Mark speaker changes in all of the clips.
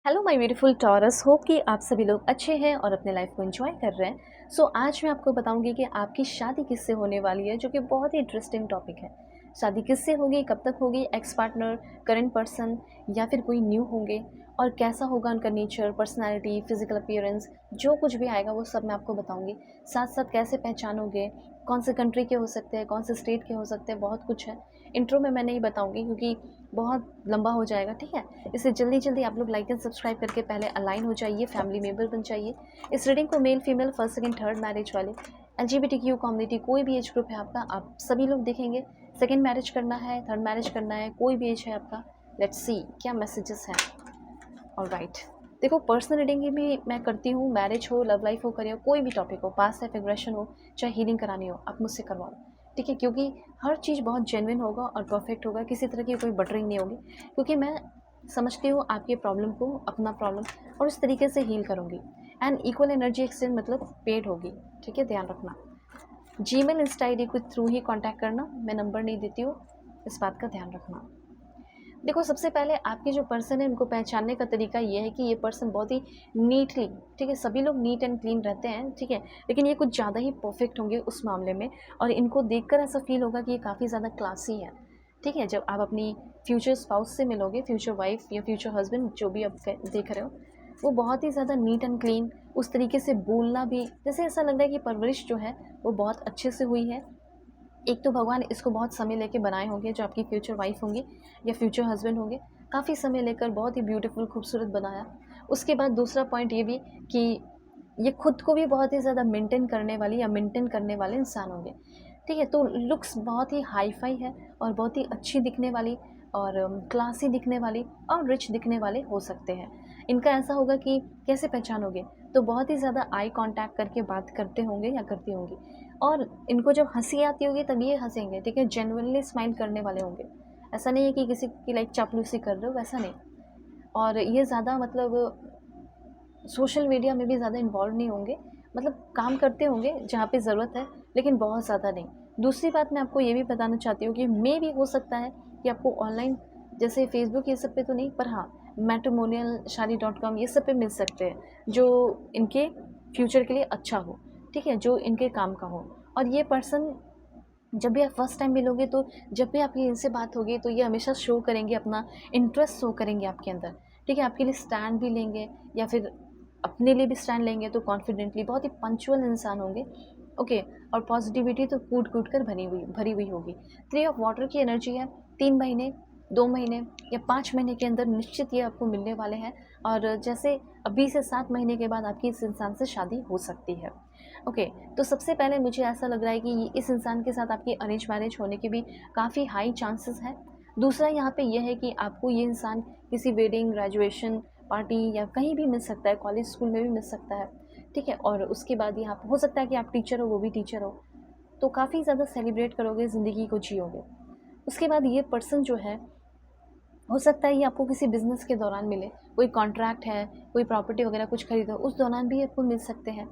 Speaker 1: Hello my beautiful taurus, hope कि आप सभी लोग अच्छे हैं और अपने लाइफ को एंजॉय कर रहे हैं। आज मैं आपको बताऊंगी कि आपकी शादी किससे होने वाली है, जो कि बहुत ही इंटरेस्टिंग टॉपिक है। शादी किससे होगी, कब तक होगी, एक्स पार्टनर, करंट पर्सन या फिर कोई न्यू होंगे, और कैसा होगा उनका नेचर, पर्सनैलिटी, फिजिकल अपीयरेंस, जो कुछ भी आएगा वो सब मैं आपको बताऊँगी। साथ साथ कैसे पहचानोगे, कौन से कंट्री के हो सकते हैं, कौन से स्टेट के हो सकते हैं, बहुत कुछ है। इंट्रो में मैं नहीं बताऊँगी क्योंकि बहुत लंबा हो जाएगा, ठीक है। इसे जल्दी जल्दी आप लोग लाइक एंड सब्सक्राइब करके पहले अलाइन हो जाइए, फैमिली मेंबर बन जाइए। इस रीडिंग को male female, first second third marriage वाले, एलजीबीटीक्यू कम्युनिटी, कोई भी एज ग्रुप है आपका, आप सभी लोग देखेंगे। सेकंड मैरिज करना है, थर्ड मैरिज करना है, कोई भी एज है आपका, लेट्स सी क्या मैसेजेस हैं। ऑलराइट, देखो पर्सनल रीडिंग की भी मैं करती हूँ, मैरिज हो, लव लाइफ हो, करियर, कोई भी टॉपिक हो, पास्ट लाइफ एग्रेशन हो, चाहे हीलिंग करानी हो, आप मुझसे करवाओ, ठीक है। क्योंकि हर चीज़ बहुत जेन्युइन होगा और परफेक्ट होगा, किसी तरह की कोई बटरिंग नहीं होगी, क्योंकि मैं समझती हूँ आपके प्रॉब्लम को, अपना प्रॉब्लम, और उस तरीके से हील करूँगी। एंड इक्वल एनर्जी एक्सचेंज मतलब पेड होगी, ठीक है, ध्यान रखना। जीमेल, इंस्टा आई डी के थ्रू ही कांटेक्ट करना, मैं नंबर नहीं देती हूँ, इस बात का ध्यान रखना। देखो सबसे पहले आपके जो पर्सन है उनको पहचानने का तरीका ये है कि ये पर्सन बहुत ही नीटली, ठीक है, सभी लोग नीट एंड क्लीन रहते हैं, ठीक है, लेकिन ये कुछ ज़्यादा ही परफेक्ट होंगे उस मामले में, और इनको देखकर ऐसा फील होगा कि ये काफ़ी ज़्यादा क्लासी है, ठीक है। जब आप अपनी फ्यूचर स्पाउस से मिलोगे, फ्यूचर वाइफ या फ्यूचर हस्बैंड, जो भी आप देख रहे हो, वो बहुत ही ज़्यादा नीट एंड क्लीन, उस तरीके से बोलना भी जैसे ऐसा लग रहा है कि परवरिश जो है वो बहुत अच्छे से हुई है। एक तो भगवान इसको बहुत समय लेके बनाए होंगे, जो आपकी फ्यूचर वाइफ होंगी या फ्यूचर हस्बैंड होंगे, काफ़ी समय लेकर बहुत ही ब्यूटीफुल, खूबसूरत बनाया। उसके बाद दूसरा पॉइंट ये भी कि ये खुद को भी बहुत ही ज़्यादा मेंटेन करने वाली या मेंटेन करने वाले इंसान होंगे, ठीक है। तो लुक्स बहुत ही हाई फाई है और बहुत ही अच्छी दिखने वाली और क्लासी दिखने वाली और रिच दिखने वाले हो सकते हैं। इनका ऐसा होगा कि कैसे पहचानोगे, तो बहुत ही ज़्यादा आई कांटेक्ट करके बात करते होंगे या करती होंगी, और इनको जब हंसी आती होगी तब ये हंसेंगे, ठीक है, जेन्युइनली स्माइल करने वाले होंगे। ऐसा नहीं है कि किसी की लाइक चापलूसी कर रहे हो, वैसा नहीं। और ये ज़्यादा मतलब सोशल मीडिया में भी ज़्यादा इन्वॉल्व नहीं होंगे, मतलब काम करते होंगे जहाँ पे ज़रूरत है, लेकिन बहुत ज़्यादा नहीं। दूसरी बात मैं आपको ये भी बताना चाहती हूँ कि मे भी हो सकता है कि आपको ऑनलाइन, जैसे फेसबुक ये सब पे तो नहीं, पर हाँ मैट्रिमोनियल, शादी.com, ये सब पे मिल सकते हैं जो इनके फ्यूचर के लिए अच्छा हो, ठीक है, जो इनके काम का हो। और ये पर्सन जब भी आप फर्स्ट टाइम मिलोगे, तो जब भी आपकी इनसे बात होगी, तो ये हमेशा शो करेंगे अपना इंटरेस्ट, शो करेंगे आपके अंदर, ठीक है। आपके लिए स्टैंड भी लेंगे या फिर अपने लिए भी स्टैंड लेंगे, तो कॉन्फिडेंटली बहुत ही पंक्चुअल इंसान होंगे, ओके। और पॉजिटिविटी तो कूट कूट कर भरी हुई होगी। 3 ऑफ वाटर की एनर्जी है, 3 महीने, 2 महीने या 5 महीने के अंदर निश्चित ये आपको मिलने वाले हैं। और जैसे अभी से 7 महीने के बाद आपकी इस इंसान से शादी हो सकती है, ओके। तो सबसे पहले मुझे ऐसा लग रहा है कि इस इंसान के साथ आपकी अरेंज मैरिज होने के भी काफ़ी हाई चांसेस हैं। दूसरा यहाँ पे यह है कि आपको ये इंसान किसी वेडिंग, ग्रेजुएशन पार्टी या कहीं भी मिल सकता है, कॉलेज स्कूल में भी मिल सकता है, ठीक है। और उसके बाद यहाँ हो सकता है कि आप टीचर हो, वो भी टीचर हो, तो काफ़ी ज़्यादा सेलिब्रेट करोगे, ज़िंदगी को जियोगे। उसके बाद ये पर्सन जो है, हो सकता है ये आपको किसी बिज़नेस के दौरान मिले, कोई कॉन्ट्रैक्ट है, कोई प्रॉपर्टी वगैरह कुछ खरीदो, उस दौरान भी आपको मिल सकते हैं,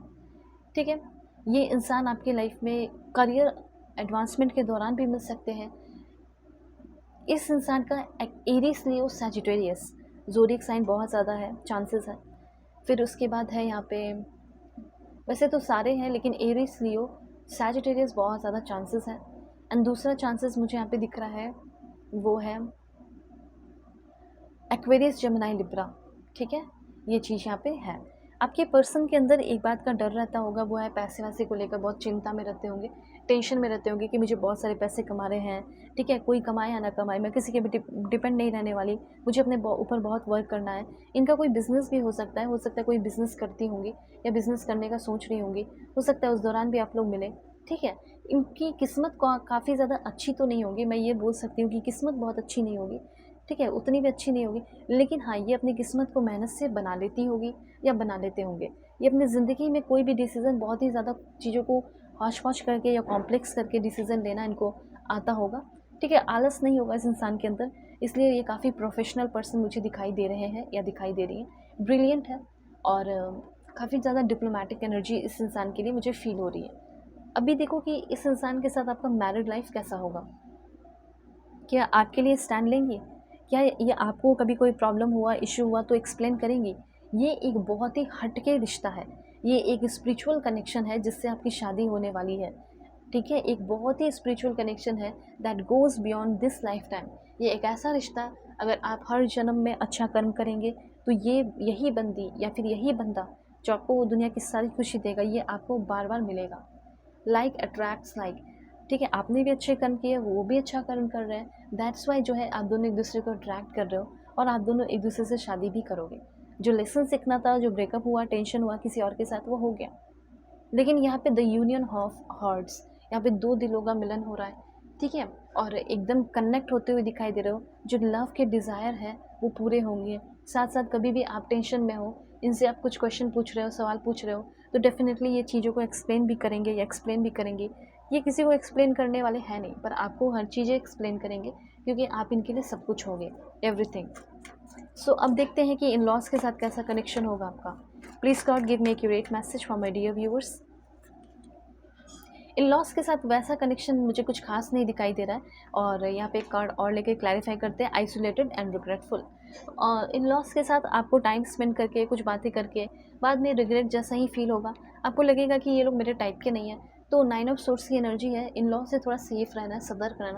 Speaker 1: ठीक है। ये इंसान आपकी लाइफ में करियर एडवांसमेंट के दौरान भी मिल सकते हैं। इस इंसान का एरीज, लियो, सैजिटेरियस ज़ोडिएक साइन बहुत ज़्यादा है, चांसेस है। फिर उसके बाद है यहाँ पे, वैसे तो सारे हैं लेकिन एरीज, लियो, सैजिटेरियस बहुत ज़्यादा चांसेस है। एंड दूसरा चांसेस मुझे यहाँ पे दिख रहा है, वो है एक्वेरियस, जेमिनी, लिब्रा, ठीक है। ये चीज़ यहाँ पे है। आपके पर्सन के अंदर एक बात का डर रहता होगा, वो है पैसे वैसे को लेकर बहुत चिंता में रहते होंगे, टेंशन में रहते होंगे कि मुझे बहुत सारे पैसे कमा रहे हैं, ठीक है, कोई कमाए या ना कमाए, मैं किसी के भी डिपेंड नहीं रहने वाली, मुझे अपने ऊपर बहुत वर्क करना है। इनका कोई बिज़नेस भी हो सकता है कोई बिज़नेस करती होंगी या बिज़नेस करने का सोच रही होंगी, हो सकता है उस दौरान भी आप लोग मिले, ठीक है। इनकी किस्मत काफ़ी ज़्यादा अच्छी तो नहीं होगी, मैं ये बोल सकती हूँ कि किस्मत बहुत अच्छी नहीं होगी, ठीक है, उतनी भी अच्छी नहीं होगी, लेकिन हाँ ये अपनी किस्मत को मेहनत से बना लेती होगी या बना लेते होंगे। ये अपनी ज़िंदगी में कोई भी डिसीज़न बहुत ही ज़्यादा चीज़ों को हौच-पौच करके या कॉम्प्लेक्स करके डिसीज़न लेना इनको आता होगा, ठीक है, आलस नहीं होगा इस इंसान के अंदर, इसलिए ये काफ़ी प्रोफेशनल पर्सन मुझे दिखाई दे रहे हैं या दिखाई दे रही हैं। ब्रिलियंट है और काफ़ी ज़्यादा डिप्लोमेटिक एनर्जी इस इंसान के लिए मुझे फ़ील हो रही है। अभी देखो कि इस इंसान के साथ आपका मैरिड लाइफ कैसा होगा, क्या आपके लिए स्टैंड लेंगे क्या ये आपको कभी कोई प्रॉब्लम हुआ, इश्यू हुआ तो एक्सप्लेन करेंगी? ये एक बहुत ही हटके रिश्ता है, ये एक स्पिरिचुअल कनेक्शन है जिससे आपकी शादी होने वाली है, ठीक है? एक बहुत ही स्पिरिचुअल कनेक्शन है that goes beyond this life time. ये एक ऐसा रिश्ता, अगर आप हर जन्म में अच्छा कर्म करेंगे तो ये यही बंदी या फिर यही बंदा जो आपको दुनिया की सारी खुशी देगा, ये आपको बार बार मिलेगा। लाइक अट्रैक्ट्स लाइक, ठीक है? आपने भी अच्छे कर्म किए, वो भी अच्छा कर्म कर रहे हैं, दैट्स वाई जो है आप दोनों एक दूसरे को अट्रैक्ट कर रहे हो और आप दोनों एक दूसरे से शादी भी करोगे। जो लेसन सीखना था, जो ब्रेकअप हुआ, टेंशन हुआ किसी और के साथ, वो हो गया। लेकिन यहाँ पे द यूनियन ऑफ हार्ट्स, यहाँ पे दो दिलों का मिलन हो रहा है, ठीक है? और एकदम कनेक्ट होते हुए दिखाई दे रहे हो। जो लव के डिज़ायर है वो पूरे होंगे। साथ साथ कभी भी आप टेंशन में हो, इनसे आप कुछ क्वेश्चन पूछ रहे हो, सवाल पूछ रहे हो, तो डेफिनेटली ये चीज़ों को एक्सप्लेन भी करेंगे या एक्सप्लेन भी करेंगे। ये किसी को एक्सप्लेन करने वाले हैं नहीं, पर आपको हर चीज़ें एक्सप्लेन करेंगे क्योंकि आप इनके लिए सब कुछ होगे, एवरीथिंग। सो अब देखते हैं कि इन लॉज के साथ कैसा कनेक्शन होगा आपका। Please God give me accurate message for my dear viewers. In-laws के साथ वैसा कनेक्शन मुझे कुछ खास नहीं दिखाई दे रहा है, और यहाँ पे एक कार्ड और लेके क्लैरिफाई करते हैं, आइसोलेटेड एंड रिग्रेटफुल। और इन लॉज के साथ आपको टाइम स्पेंड करके, कुछ बातें करके बाद में रिग्रेट जैसा ही फील होगा, आपको लगेगा कि ये लोग मेरे टाइप के नहीं है। तो 9 ऑफ सोर्स की एनर्जी है, इन लॉ से थोड़ा सेफ रहना, सतर्क रहना।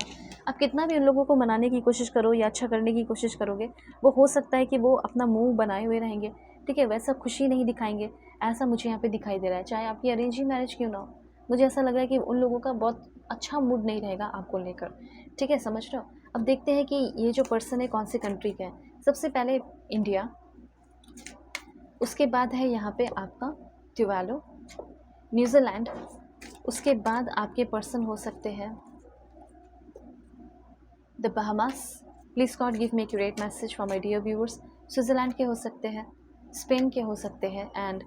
Speaker 1: आप कितना भी उन लोगों को मनाने की कोशिश करो या अच्छा करने की कोशिश करोगे, वो हो सकता है कि वो अपना मुंह बनाए हुए रहेंगे, ठीक है? वैसा खुशी नहीं दिखाएंगे, ऐसा मुझे यहाँ पे दिखाई दे रहा है, चाहे आपकी अरेंज मैरिज क्यों ना हो। मुझे ऐसा लग रहा है कि उन लोगों का बहुत अच्छा मूड नहीं रहेगा आपको लेकर, ठीक है? समझ रहे हो? अब देखते हैं कि ये जो पर्सन है कौन सी कंट्री का है। सबसे पहले इंडिया, उसके बाद है यहाँ पे आपका ट्यूवालो, न्यूजीलैंड, उसके बाद आपके पर्सन हो सकते हैं the Bahamas. Please God give me accurate message for my dear viewers. Switzerland के हो सकते हैं, स्पेन के हो सकते हैं, एंड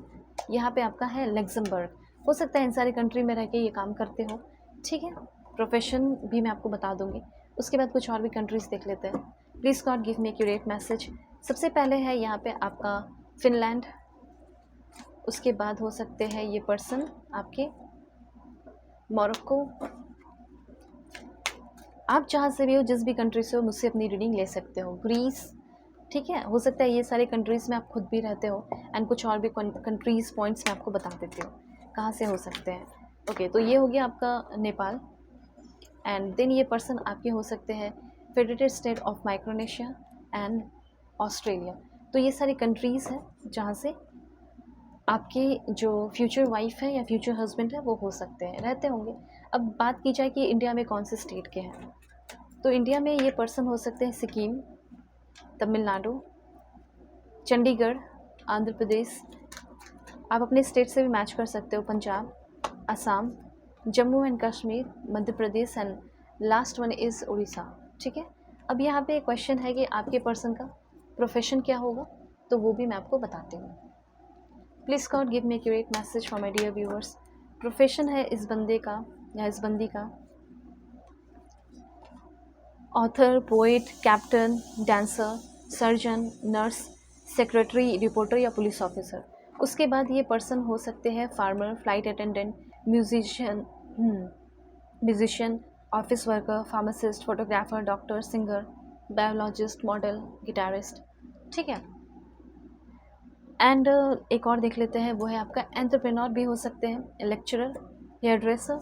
Speaker 1: यहाँ पे आपका है लग्जमबर्ग। हो सकता है इन सारी कंट्री में रह के ये काम करते हो, ठीक है? प्रोफेशन भी मैं आपको बता दूंगी। उसके बाद कुछ और भी कंट्रीज़ देख लेते हैं। Please God give me accurate message. सबसे पहले है यहाँ पे आपका फिनलैंड, उसके बाद हो सकते हैं ये पर्सन आपके मोरक्को। आप जहाँ से भी हो, जिस भी कंट्री से हो, मुझसे अपनी रीडिंग ले सकते हो। ग्रीस, ठीक है? हो सकता है ये सारे कंट्रीज़ में आप खुद भी रहते हो, एंड कुछ और भी कंट्रीज़ पॉइंट्स मैं आपको बता देती हूँ कहाँ से हो सकते हैं। ओके, तो ये हो गया आपका नेपाल, एंड देन ये पर्सन आपके हो सकते हैं federated state of Micronesia and Australia. तो ये सारी कंट्रीज़ हैं जहाँ से आपके जो फ्यूचर वाइफ है या फ्यूचर हस्बैंड है वो हो सकते हैं, रहते होंगे। अब बात की जाए कि इंडिया में कौन से स्टेट के हैं, तो इंडिया में ये पर्सन हो सकते हैं सिक्किम, तमिलनाडु, चंडीगढ़, आंध्र प्रदेश। आप अपने स्टेट से भी मैच कर सकते हो, Punjab, Assam, Jammu and Kashmir, Madhya Pradesh, and last one is Orissa, ठीक है? अब यहाँ पे क्वेश्चन है कि आपके पर्सन का प्रोफेशन क्या होगा, तो वो भी मैं आपको बताती हूँ। Please God give me accurate message for my dear viewers. Profession है इस बंदे का या इस बंदी का author, poet, captain, dancer, surgeon, nurse, secretary, reporter या पुलिस ऑफिसर। उसके बाद ये पर्सन हो सकते हैं farmer, flight attendant, musician, office worker, pharmacist, photographer, doctor, singer, biologist, model, guitarist, ठीक है? एंड एक और देख लेते हैं, वो है आपका एंटरप्रेन्योर भी हो सकते हैं, lecturer, hair dresser,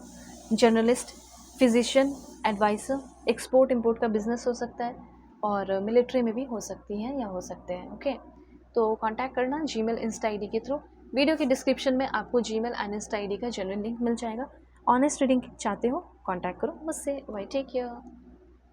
Speaker 1: journalist, physician, adviser, export import का बिजनेस हो सकता है, और मिलिट्री में भी हो सकती हैं या हो सकते हैं। ओके, तो कांटेक्ट करना जीमेल, इंस्टा आईडी के थ्रू। वीडियो की डिस्क्रिप्शन में आपको जीमेल एंड इंस्टा आईडी का जेन्युइन लिंक मिल जाएगा। ऑनेस्ट रीडिंग चाहते हो, कांटेक्ट करो मुझसे। Bye, take care.